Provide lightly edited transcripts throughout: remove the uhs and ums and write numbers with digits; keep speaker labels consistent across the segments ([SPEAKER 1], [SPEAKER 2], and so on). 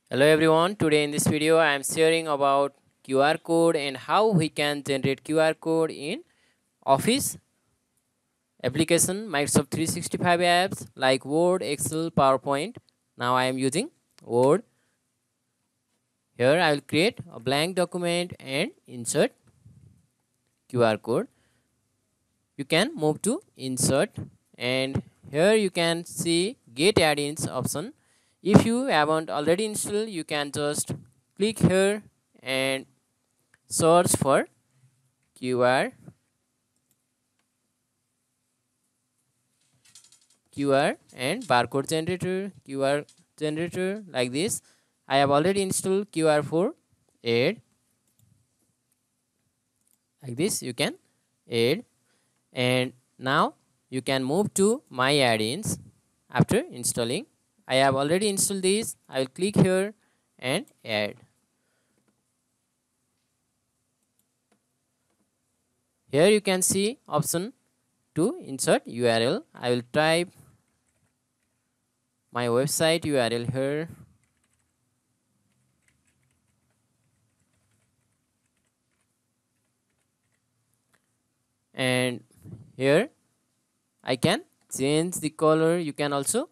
[SPEAKER 1] Hello everyone, today in this video I am sharing about QR code and how we can generate QR code in Office application, Microsoft 365 apps like Word, Excel, PowerPoint. Now I am using Word. Here I will create a blank document and insert QR code. You can move to insert and here you can see get add-ins option. If you haven't already installed, you can just click here and search for QR and barcode generator, QR generator like this. I have already installed QR for add like this. You can add and now you can move to my add-ins after installing. I have already installed this. I will click here and add. Here you can see option to insert URL. I will type my website URL here. And here I can change the color. You can also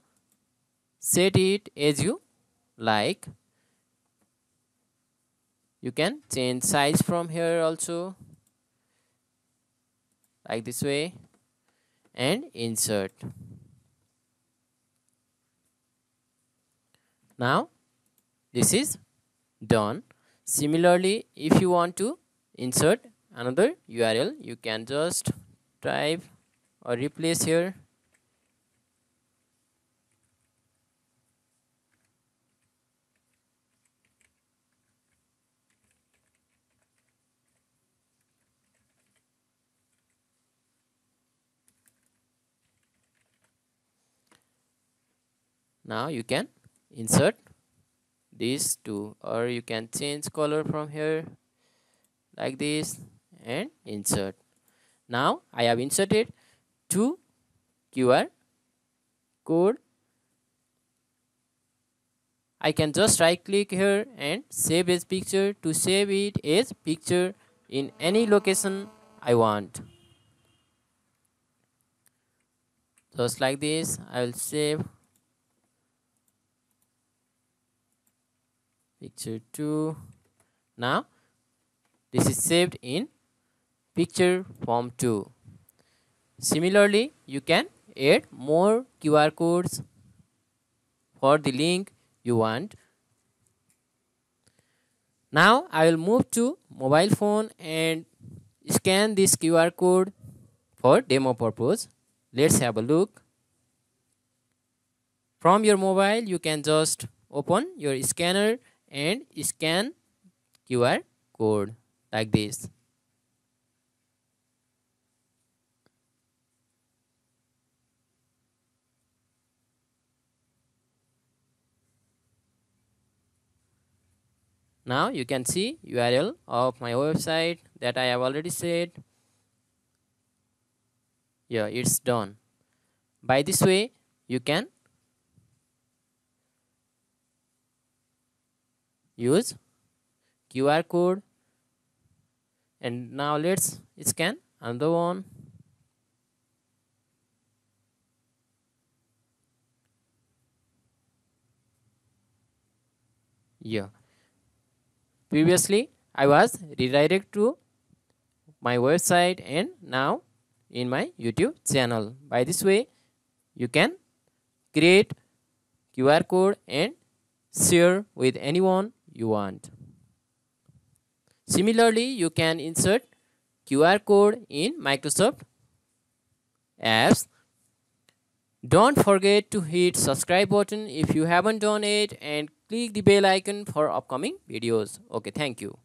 [SPEAKER 1] set it as you like. You can change size from here also like this way and insert. Now this is done. Similarly, if you want to insert another URL, you can just type or replace here. Now you can insert these two, or you can change color from here like this and insert. Now I have inserted two QR code. I can just right click here and save as picture to save it as picture in any location I want. Just like this, I will save picture 2. Now this is saved in picture form 2. Similarly, you can add more QR codes for the link you want. Now I will move to mobile phone and scan this QR code for demo purpose. Let's have a look. From your mobile, you can just open your scanner and scan QR code like this. Now you can see URL of my website that I have already said. Yeah, it's done. By this way, you can use QR code. And now let's scan another one. Yeah. Previously, I was redirected to my website and now in my YouTube channel. By this way, you can create QR code and share with anyone you want. Similarly, you can insert QR code in Microsoft apps. Don't forget to hit subscribe button if you haven't done it and click the bell icon for upcoming videos. Okay, thank you.